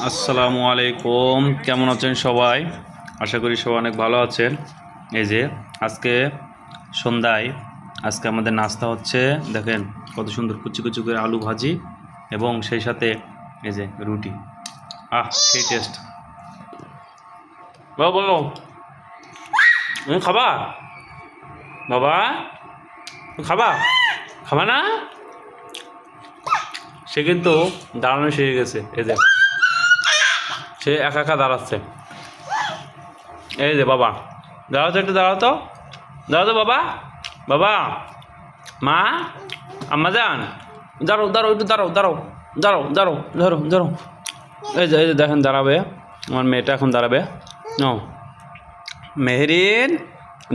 আসসালামু আলাইকুম, কেমন আছেন সবাই? আশা করি সবাই অনেক ভালো আছেন। এই যে আজকে সন্ধ্যায় আমাদের নাস্তা হচ্ছে, দেখেন কত সুন্দর কুচি কুচি করে আলু ভাজি এবং সেই সাথে এই যে রুটি। সেই টেস্ট। বাবা বলো, তুমি খাবা? বাবা তুমি খাবা? খাবা না? সে কিন্তু দাঁড়ানো শিখে গেছে। এই যে সে একা একা দাঁড়াচ্ছে। এই যে বাবা দাঁড়াও তো, একটু দাঁড়াও তো, দাঁড়াও তো বাবা। বাবা, মা, আম্মা যান, দাঁড়াও দাঁড়াও, একটু দাঁড়াও দাঁড়াও দাঁড়াও দাঁড়াও ধরো ধরো। এই যে দেখেন দাঁড়াবে, আমার মেয়েটা এখন দাঁড়াবে। ও মেহরিন,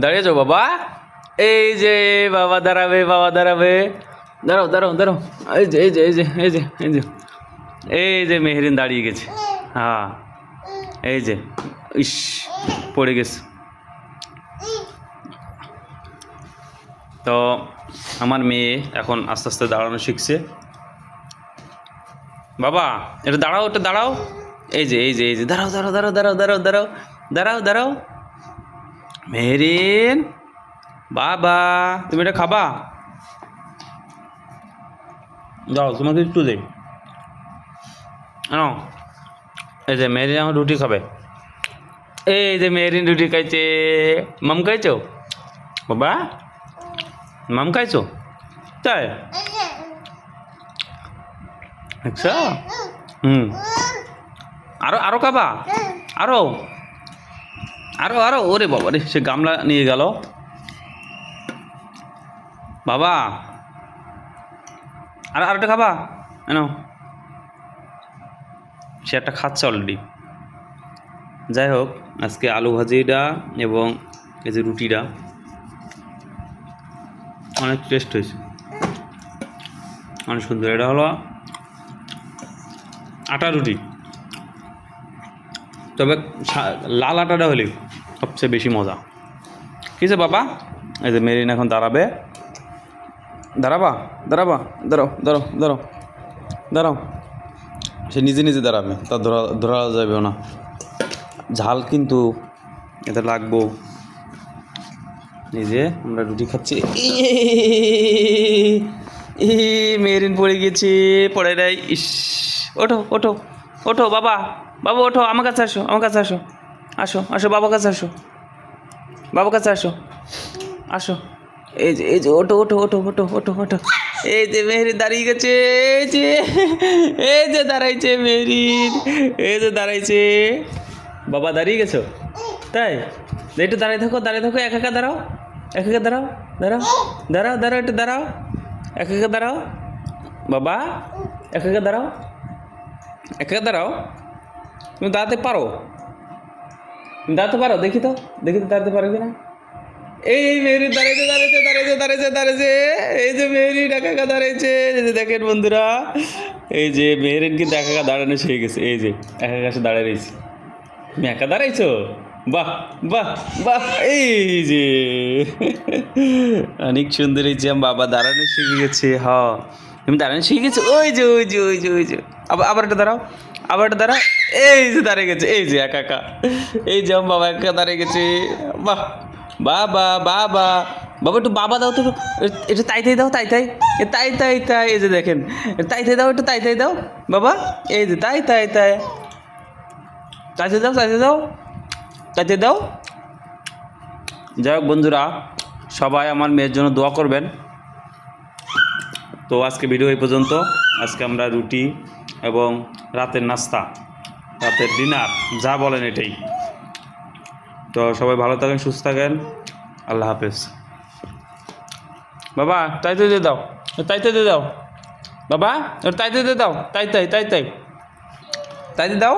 দাঁড়িয়ে যাও বাবা। এই যে বাবা দাঁড়াবে, বাবা দাঁড়াবে, দাঁড়াও দাঁড়াও দাঁড়াও। এই যে এই যে এই যে এই যে এই যে এই যে মেহরিন দাঁড়িয়ে গেছে। হ্যাঁ এই যে, ইস পড়ে গেছে। তো আমার মেয়ে এখন আস্তে আস্তে দাঁড়ানো শিখছে। বাবা এটা দাঁড়াও, এটা দাঁড়াও। এই যে এই যে এই যে দাঁড়াও দাঁড়াও দাঁড়াও দাঁড়াও দাঁড়াও দাঁড়াও দাঁড়াও দাঁড়াও। মেহরিন বাবা, তুমি এটা খাবা? যাও তোমাকে একটু দেই। এই যে মেহরিন আমার রুটি খাবে। এই যে মেহরিন রুটি খাইছে। মাম খাইছো বাবা? মাম খাইছো? তাই আচ্ছা। আরো আরো খাবা? আরো আরো আরো। ওরে বাবা রে, সে গামলা নিয়ে গেল। বাবা আর আরেকটা খাবা? কেন? সে একটা খাচ্ছে অলরেডি। যাই হোক, আজকে আলু ভাজিটা এবং এই যে রুটিটা অনেক টেস্ট হয়েছে, অনেক সুন্দর। এটা হলো আটা রুটি, তবে লাল আটাটা হলে সবচেয়ে বেশি মজা। কিসে বাবা? এই যে মেরিন এখন দাঁড়াবে। দাঁড়াবা দাঁড়াবা, দাঁড়াও দাঁড়াও দাঁড়াও দাঁড়াও। সে নিজে নিজে দাঁড়াবে, তার ধরা যাবেও না। ঝাল কিন্তু এতে লাগবো। এই যে আমরা রুটি খাচ্ছি। মেরিন পড়ে গেছে, পড়ে নাই। ইস, ওঠো ওঠো ওঠো বাবা, বাবা ওঠো, আমার কাছে আসো, আমার কাছে আসো, আসো আসো বাবার কাছে আসো, বাবার কাছে আসো, আসো। এই যে ওঠো ওঠো ওঠো ওঠো ওঠো ওঠো। এই যে মেহরিন দাঁড়িয়ে গেছে। এই যে দাঁড়াইছে মেহরিন, এই যে দাঁড়াইছে। বাবা দাঁড়িয়ে গেছো? তাই একটু দাঁড়িয়ে থাকো, দাঁড়িয়ে থাকো। একা একা দাঁড়াও, একা একা দাঁড়াও, দাঁড়াও দাঁড়াও দাঁড়াও, একটু দাঁড়াও, একা একা দাঁড়াও। বাবা একা একা দাঁড়াও, একা একা দাঁড়াও। তুমি দাঁড়াতে পারো? তুমি দাঁড়াতে পারো? দেখি তো, দেখি তো দাঁড়াতে পারো কিনা। এই মেহরিন দাঁড়াইছে দাঁড়াইছে দাঁড়াইছে দাঁড়াইছে দাঁড়াইছে। এই যে মেহরিন একা একা দাঁড়াইছে। এই যে দেখেন বন্ধুরা, এই যে মেহরিন কিন্তু একা একা দাঁড়ানো শিখে গেছে। এই যে একা একা দাঁড়ায় রয়েছে। তুমি একা দাঁড়াইছো? বাহ বাহ বাহ। এই যে অনেক সুন্দর হয়েছে। বাবা দাঁড়ানো শিখে গেছে। তুমি দাঁড়ানো শিখে গেছো। ওই যে ওই যে ওই যে ওই যে আবার একটা দাঁড়াও, আবার একটা দাঁড়াও। এই যে দাঁড়িয়ে গেছে। এই যে একা একা। এই যে বাবা একা দাঁড়িয়ে গেছে। বাহ, বাবা বাবা বাবা, একটু বাবা দাও তো, একটু তাই তাই দাও, তাই তাই তাই তাই তাই। এই যে দেখেন, তাই তাই দাও, একটু তাই তাই দাও বাবা। এই যে তাই তাই তাই, তাইতে দাও, তাইতে দাও, তাইতে দাও। যাই হোক বন্ধুরা, সবাই আমার মেয়ের জন্য দোয়া করবেন। তো আজকে ভিডিও এই পর্যন্ত। আজকে আমরা রুটি এবং রাতের নাস্তা, রাতের ডিনার যা বলেন এটাই। তো সবাই ভালো থাকেন, সুস্থ থাকেন। আল্লাহ হাফেজ। বাবা তাইতে দিয়ে দাও, তাইতে দিয়ে দাও বাবা, তাইতে দিয়ে দাও, তাই তাই তাই তাই তাইতে দাও।